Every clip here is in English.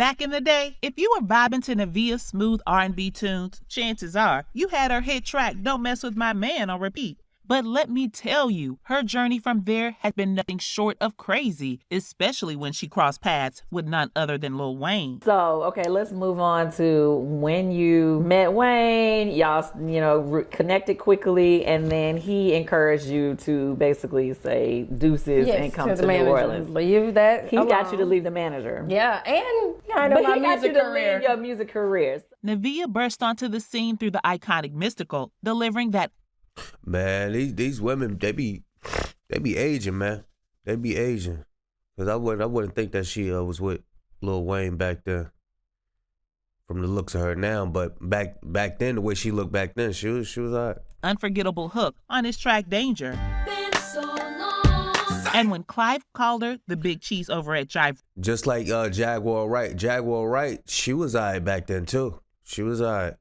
Back in the day, if you were vibing to Nivea's smooth R&B tunes, chances are you had her hit track Don't Mess With My Man on repeat. But let me tell you, her journey from there has been nothing short of crazy, especially when she crossed paths with none other than Lil Wayne. So, okay, let's move on to when you met Wayne. Y'all, connected quickly, and then he encouraged you to basically say deuces and come to New Orleans. Leave that. He got you to leave the manager. Yeah, and kind of my music career. To leave your music careers. Nivea burst onto the scene through the iconic Mystical, delivering that. Man, these women, they be aging, man. They be aging. Cause I wouldn't think that she was with Lil Wayne back then. From the looks of her now, but back then, the way she looked back then, she was alright. Unforgettable hook on his track Danger. And when Clive called her the big cheese over at Jive. Just like Jaguar Wright, she was alright back then too. She was alright.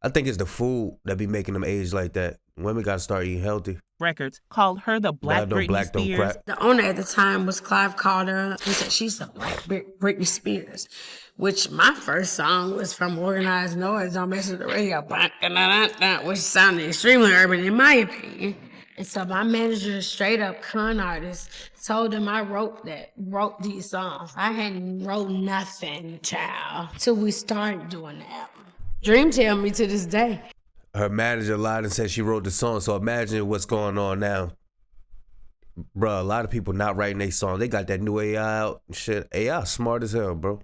I think it's the food that be making them age like that. Women gotta start eating healthy. Records called her the Black Britney Spears. The owner at the time was Clive Calder. He said she's the Black Britney Spears, which my first song was from Organized Noise, Don't Mess With The Radio, which sounded extremely urban in my opinion. And so my manager, straight up con artist, told him I wrote these songs. I hadn't wrote nothing, child, till we started doing the album. Dream tell me to this day. Her manager lied and said she wrote the song, so imagine what's going on now. Bro, a lot of people not writing their song. They got that new AI out and shit. AI smart as hell, bro.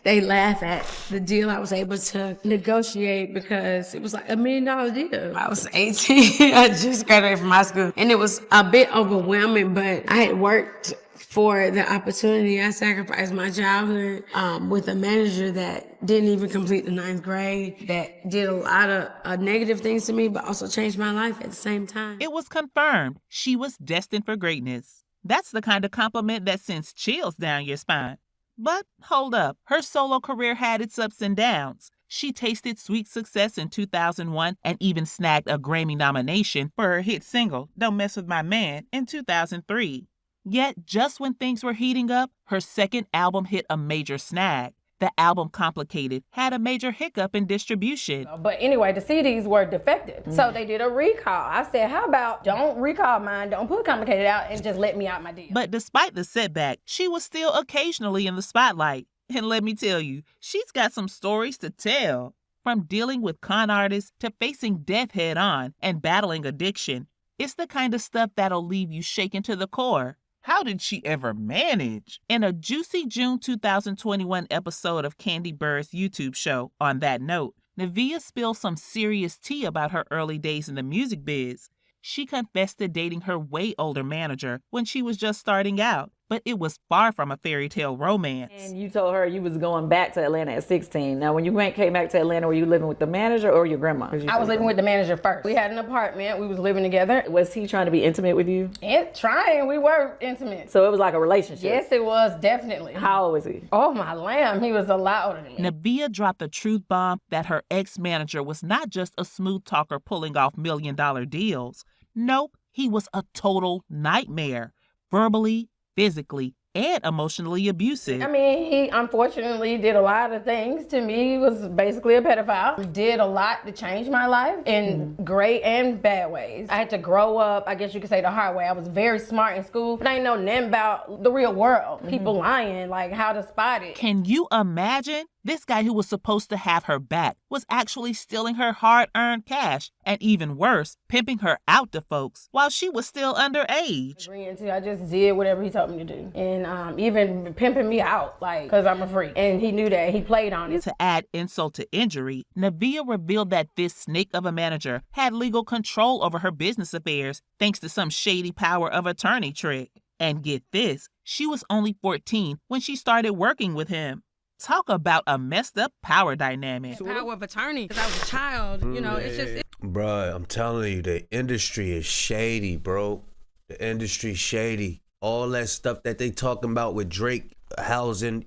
They laugh at the deal I was able to negotiate because it was like $1 million deal. I was 18. I just graduated from high school. And it was a bit overwhelming, but I had worked for the opportunity. I sacrificed my childhood with a manager that didn't even complete the 9th grade, that did a lot of negative things to me, but also changed my life at the same time. It was confirmed she was destined for greatness. That's the kind of compliment that sends chills down your spine. But hold up, her solo career had its ups and downs. She tasted sweet success in 2001 and even snagged a Grammy nomination for her hit single, Don't Mess With My Man, in 2003. Yet, just when things were heating up, her second album hit a major snag. The album Complicated had a major hiccup in distribution. But anyway, the CDs were defective. So they did a recall. I said, how about don't recall mine, don't put Complicated out, and just let me out my deal. But despite the setback, she was still occasionally in the spotlight. And let me tell you, she's got some stories to tell. From dealing with con artists to facing death head on and battling addiction, it's the kind of stuff that'll leave you shaken to the core. How did she ever manage? In a juicy June 2021 episode of Candy Burr's YouTube show, On That Note, Nivea spilled some serious tea about her early days in the music biz. She confessed to dating her way older manager when she was just starting out, but it was far from a fairy tale romance. And you told her you was going back to Atlanta at 16. Now, when you came back to Atlanta, were you living with the manager or your grandma? I was living with the manager first. We had an apartment. We was living together. Was he trying to be intimate with you? Trying. We were intimate. So it was like a relationship? Yes, it was, definitely. How old was he? Oh, my lamb. He was a lot older than me. Nivea dropped the truth bomb that her ex-manager was not just a smooth talker pulling off $1 million deals. Nope, he was a total nightmare, verbally, physically, and emotionally abusive. I mean, he unfortunately did a lot of things to me. He was basically a pedophile. He did a lot to change my life in great and bad ways. I had to grow up, I guess you could say, the hard way. I was very smart in school, but I didn't know nothing about the real world. People lying, like how to spot it. Can you imagine? This guy who was supposed to have her back was actually stealing her hard-earned cash and, even worse, pimping her out to folks while she was still underage. I just did whatever he told me to do. And even pimping me out, like, because I'm a freak. And he knew that. He played on it. To add insult to injury, Nivea revealed that this snake of a manager had legal control over her business affairs thanks to some shady power of attorney trick. And get this, she was only 14 when she started working with him. Talk about a messed up power dynamic. Power of attorney, because I was a child, it's just... Bruh, I'm telling you, the industry is shady, bro. The industry's shady. All that stuff that they talking about with Drake housing,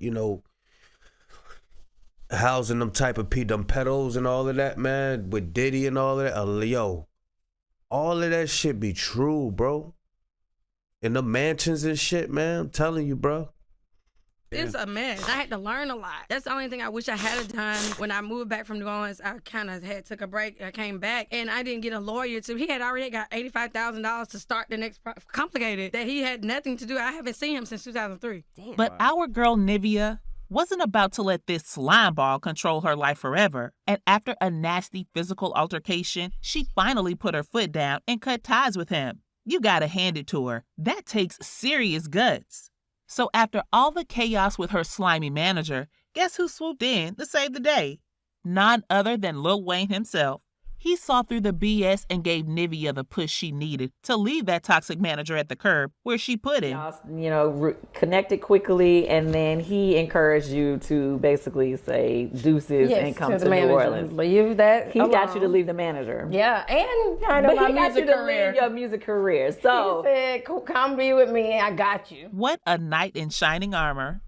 housing them type of them pedos and all of that, man, with Diddy and all of that. Yo, all of that shit be true, bro. In the mansions and shit, man, I'm telling you, bro. It's a mess. I had to learn a lot. That's the only thing I wish I had done when I moved back from New Orleans. I kind of took a break. I came back and I didn't get a lawyer. He had already got $85,000 to start the next complicated that he had nothing to do. I haven't seen him since 2003. Damn. But our girl Nivea wasn't about to let this slime ball control her life forever. And after a nasty physical altercation, she finally put her foot down and cut ties with him. You gotta hand it to her. That takes serious guts. So after all the chaos with her slimy manager, guess who swooped in to save the day? None other than Lil Wayne himself. He saw through the BS and gave Nivea the push she needed to leave that toxic manager at the curb where she put him. Y'all, connected quickly, and then he encouraged you to basically say deuces and come to New Orleans. Leave that. He got you to leave the manager. Yeah, and kind of my music career. Your music career. So he said, "Come be with me. I got you." What a knight in shining armor.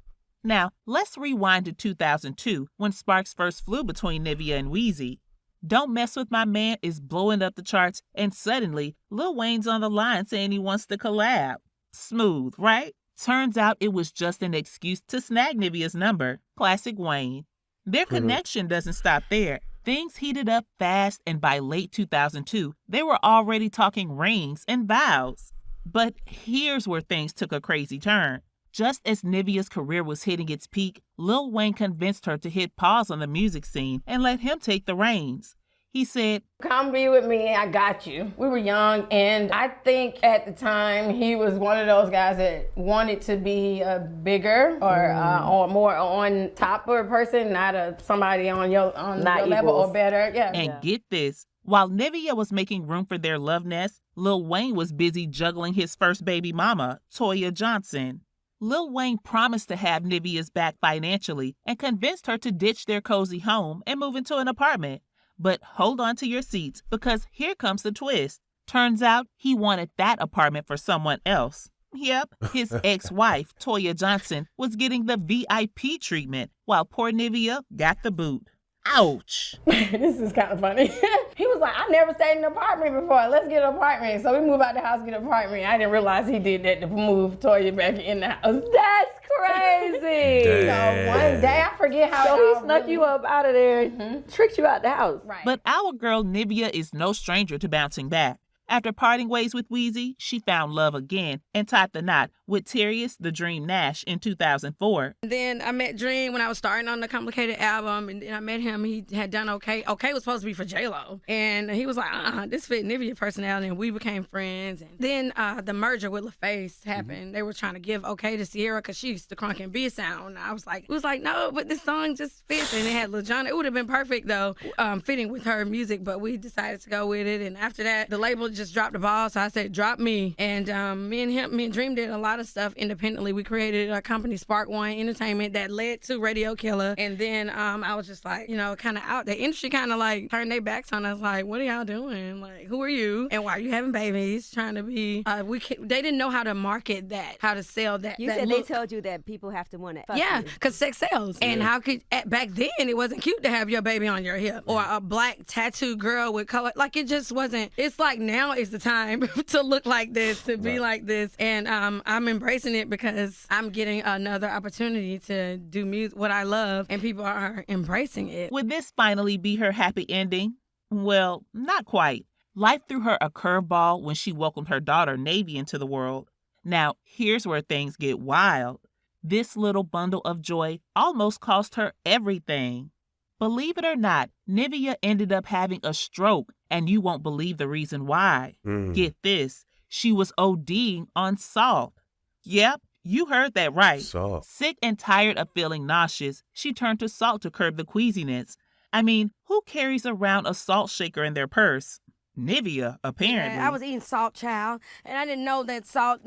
Now, let's rewind to 2002 when sparks first flew between Nivea and Weezy. Don't Mess With My Man is blowing up the charts, and suddenly, Lil Wayne's on the line saying he wants to collab. Smooth, right? Turns out it was just an excuse to snag Nivea's number. Classic Wayne. Their connection doesn't stop there. Things heated up fast, and by late 2002, they were already talking rings and vows. But here's where things took a crazy turn. Just as Nivea's career was hitting its peak, Lil Wayne convinced her to hit pause on the music scene and let him take the reins. He said, "Come be with me, I got you." We were young, and I think at the time he was one of those guys that wanted to be a bigger or more on top of a person, not somebody on your level or better. Yeah. And get this, while Nivea was making room for their love nest, Lil Wayne was busy juggling his first baby mama, Toya Johnson. Lil Wayne promised to have Nivea's back financially and convinced her to ditch their cozy home and move into an apartment. But hold on to your seats, because here comes the twist. Turns out he wanted that apartment for someone else. Yep, his ex-wife, Toya Johnson, was getting the VIP treatment, while poor Nivea got the boot. Ouch. This is kind of funny. He was like, "I never stayed in an apartment before. Let's get an apartment." So we moved out the house, get an apartment. I didn't realize he did that to move Toya back in the house. That's crazy. So one day, I forget how. So he snuck you up out of there, tricked you out the house. Right. But our girl Nivea is no stranger to bouncing back. After parting ways with Weezy, she found love again and tied the knot with Terrius the Dream Nash in 2004. Then I met Dream when I was starting on the Complicated album, and then I met him. He had done Okay. Okay was supposed to be for J-Lo, and he was like, this fit Nivea personality, and we became friends. And then the merger with LaFace happened. They were trying to give Okay to Sierra because she used to crunk and B sound. And I was like, no, but this song just fits, and it had LaJonna. It would have been perfect though, fitting with her music, but we decided to go with it. And after that, the label just dropped the ball, so I said, drop me. And me and Dream did a lot of stuff independently. We created a company, Spark One Entertainment, that led to Radio Killer. And then I was just like, kind of out. The industry kind of like turned their backs on us, like, what are y'all doing? Like, who are you? And why are you having babies? Trying to be, they didn't know how to market that, how to sell that. You that said look. they told you that people have to want it. Yeah, because sex sells. And how could, back then, it wasn't cute to have your baby on your hip or a black tattooed girl with color. Like, it just wasn't. It's like now is the time to look like this, to be like this. And I'm embracing it because I'm getting another opportunity to do music, what I love, and people are embracing it. Would this finally be her happy ending? Well, not quite. Life threw her a curveball when she welcomed her daughter, Navy, into the world. Now, here's where things get wild. This little bundle of joy almost cost her everything. Believe it or not, Nivea ended up having a stroke, and you won't believe the reason why. Get this, she was ODing on salt. Yep, you heard that right. Salt. Sick and tired of feeling nauseous, she turned to salt to curb the queasiness. I mean, who carries around a salt shaker in their purse? Nivea, apparently. Yeah, I was eating salt, child, and I didn't know that salt,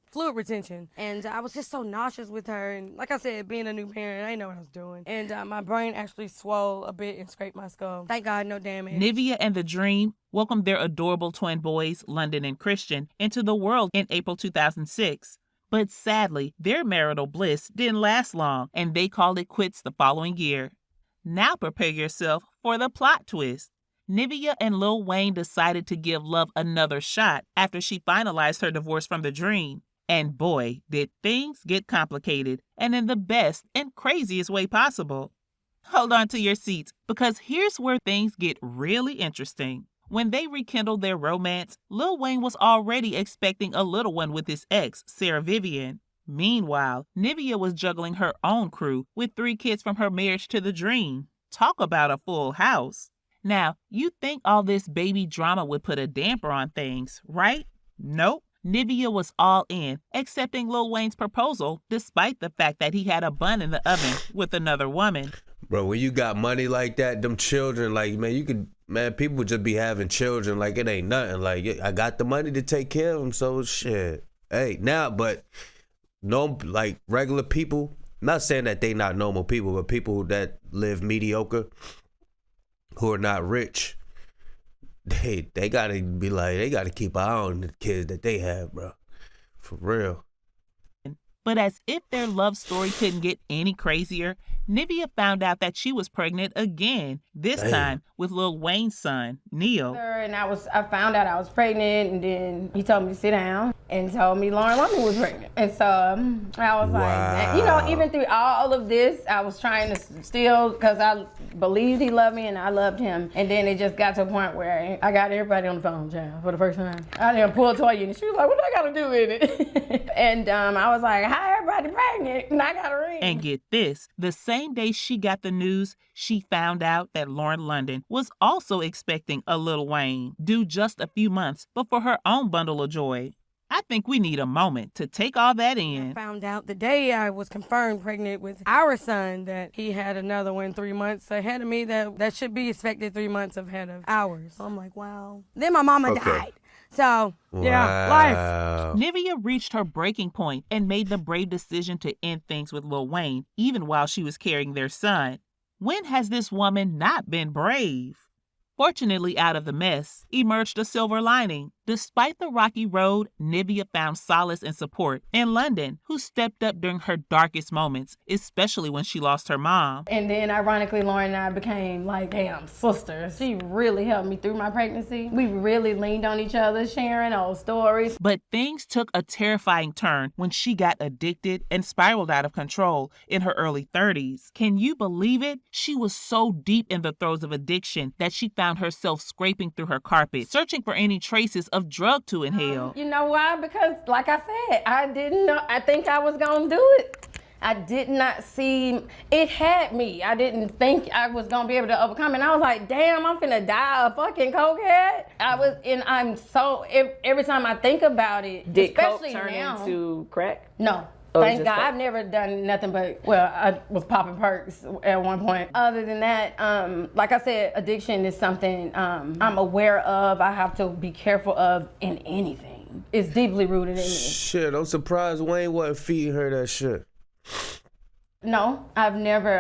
fluid retention. And I was just so nauseous with her. And like I said, being a new parent, I didn't know what I was doing. And my brain actually swelled a bit and scraped my skull. Thank God, no damage. Nivea and The Dream welcomed their adorable twin boys, London and Christian, into the world in April 2006. But sadly, their marital bliss didn't last long, and they called it quits the following year. Now prepare yourself for the plot twist. Nivea and Lil Wayne decided to give love another shot after she finalized her divorce from The Dream. And boy, did things get complicated, and in the best and craziest way possible. Hold on to your seats, because here's where things get really interesting. When they rekindled their romance, Lil Wayne was already expecting a little one with his ex, Sarah Vivian. Meanwhile, Nivea was juggling her own crew with 3 kids from her marriage to the dream. Talk about a full house. Now, you'd think all this baby drama would put a damper on things, right? Nope. Nivea was all in, accepting Lil Wayne's proposal despite the fact that he had a bun in the oven with another woman. Bro, when you got money like that, them children, like, man, people would just be having children like it ain't nothing. Like, I got the money to take care of them, so shit. Hey, now, but no, like regular people, not saying that they not normal people, but people that live mediocre, who are not rich, they gotta be like, they gotta keep an eye on the kids that they have, bro. For real. But as if their love story couldn't get any crazier, Nivea found out that she was pregnant again, this time with Lil Wayne's son, Neil. And I found out I was pregnant, and then he told me to sit down and told me Lauren London was pregnant. And so I was like, you know, even through all of this, I was trying to still, because I believed he loved me and I loved him. And then it just got to a point where I got everybody on the phone, child, for the first time. I didn't pull Toya, and she was like, what do I got to do with it? And I was like, hi, everybody pregnant, and I got a ring. And get this, the same day she got the news, she found out that Lauren London was also expecting a Lil Wayne, due just a few months before her own bundle of joy. I think we need a moment to take all that in. I found out the day I was confirmed pregnant with our son that he had another one 3 months ahead of me that should be expected 3 months ahead of ours. So I'm like, wow. Then my mama died. So, yeah, life. Nivea reached her breaking point and made the brave decision to end things with Lil Wayne, even while she was carrying their son. When has this woman not been brave? Fortunately, out of the mess emerged a silver lining. Despite the rocky road, Nivea found solace and support in London, who stepped up during her darkest moments, especially when she lost her mom. And then, ironically, Lauren and I became like damn sisters. She really helped me through my pregnancy. We really leaned on each other, sharing old stories. But things took a terrifying turn when she got addicted and spiraled out of control in her early 30s. Can you believe it? She was so deep in the throes of addiction that she found herself scraping through her carpet, searching for any traces of drug to inhale. You know why? Because, like I said, I didn't know. I think I was going to do it. I did not see, it had me. I didn't think I was going to be able to overcome it. And I was like, damn, I'm finna die a fucking cokehead. I'm so, every time I think about it, did especially coke turn now, into crack? No. Oh, thank God. crack? I've never done nothing but, well, I was popping perks at one point. Other than that, like I said, addiction is something I'm aware of. I have to be careful of in anything. It's deeply rooted in me. Shit, I'm surprised Wayne wasn't feeding her that shit. No, I've never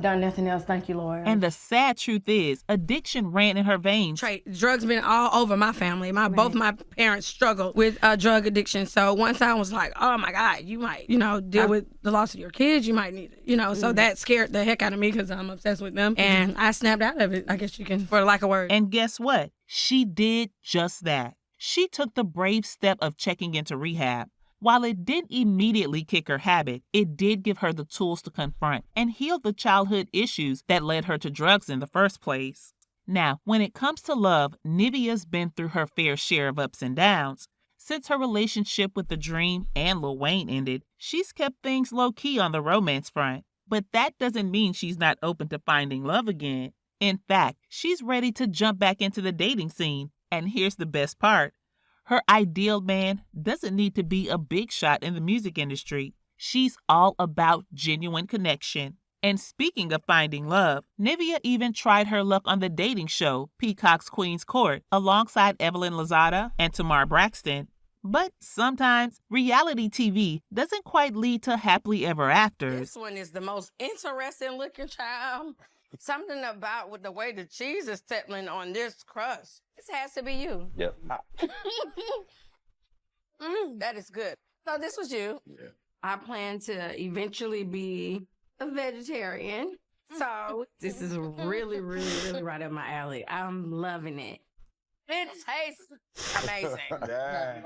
done nothing else. Thank you, Lord. And the sad truth is, addiction ran in her veins. Drugs been all over my family. Both my parents struggled with drug addiction. So once I was like, oh my God, you might, deal with the loss of your kids. You might need it, So that scared the heck out of me because I'm obsessed with them. And I snapped out of it, I guess you can, for lack of word. And guess what? She did just that. She took the brave step of checking into rehab. While it didn't immediately kick her habit, it did give her the tools to confront and heal the childhood issues that led her to drugs in the first place. Now, when it comes to love, Nivea's been through her fair share of ups and downs. Since her relationship with The Dream and Lil Wayne ended, she's kept things low-key on the romance front. But that doesn't mean she's not open to finding love again. In fact, she's ready to jump back into the dating scene. And here's the best part. Her ideal man doesn't need to be a big shot in the music industry. She's all about genuine connection. And speaking of finding love, Nivea even tried her luck on the dating show Peacock's Queen's Court alongside Evelyn Lozada and Tamar Braxton. But sometimes reality TV doesn't quite lead to happily ever afters. This one is the most interesting looking child. Something about with the way the cheese is settling on this crust. This has to be you. Yep. That is good. So this was you. Yeah. I plan to eventually be a vegetarian. So this is really, really, really right up my alley. I'm loving it. It tastes amazing. Yeah.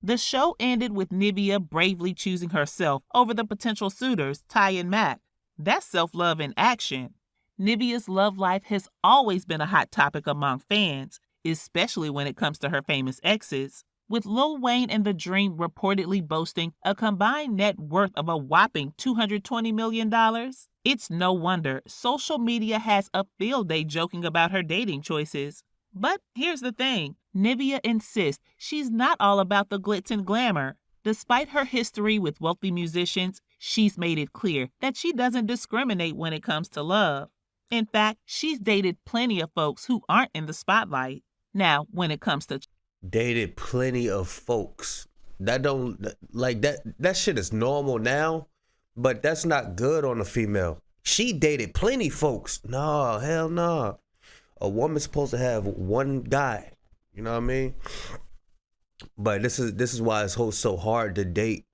The show ended with Nivea bravely choosing herself over the potential suitors, Ty and Mac. That's self-love in action. Nivea's love life has always been a hot topic among fans, especially when it comes to her famous exes. With Lil Wayne and The Dream reportedly boasting a combined net worth of a whopping $220 million, it's no wonder social media has a field day joking about her dating choices. But here's the thing, Nivea insists she's not all about the glitz and glamour. Despite her history with wealthy musicians, she's made it clear that she doesn't discriminate when it comes to love. In fact, she's dated plenty of folks who aren't in the spotlight. Now, when it comes to Dated plenty of folks. That don't like that shit is normal now, but that's not good on a female. She dated plenty folks. No, hell no. A woman's supposed to have one guy. You know what I mean? But this is why it's so hard to date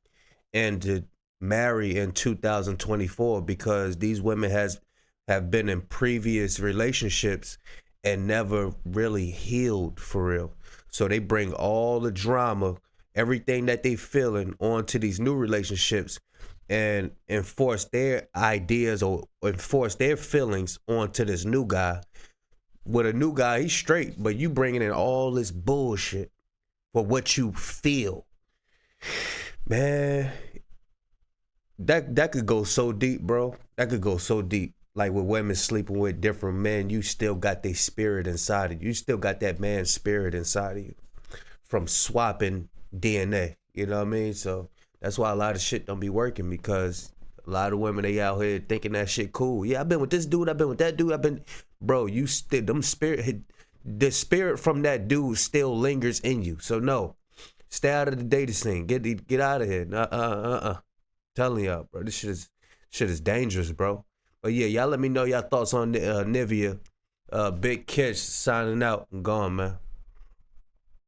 and to marry in 2024, because these women have been in previous relationships and never really healed for real. So they bring all the drama, everything that they feeling onto these new relationships and enforce their ideas or enforce their feelings onto this new guy. With a new guy, he's straight, but you bringing in all this bullshit for what you feel. Man, that could go so deep, bro. That could go so deep. Like with women sleeping with different men, you still got their spirit inside of you. You still got that man's spirit inside of you from swapping DNA. You know what I mean? So that's why a lot of shit don't be working, because a lot of women, they out here thinking that shit cool. Yeah, I've been with this dude. I've been with that dude. Bro, you still, the spirit from that dude still lingers in you. So no, stay out of the dating scene. Get out of here. Telling y'all, bro, this shit is dangerous, bro. But yeah, y'all let me know y'all thoughts on Nivea. Big Catch signing out and gone, man.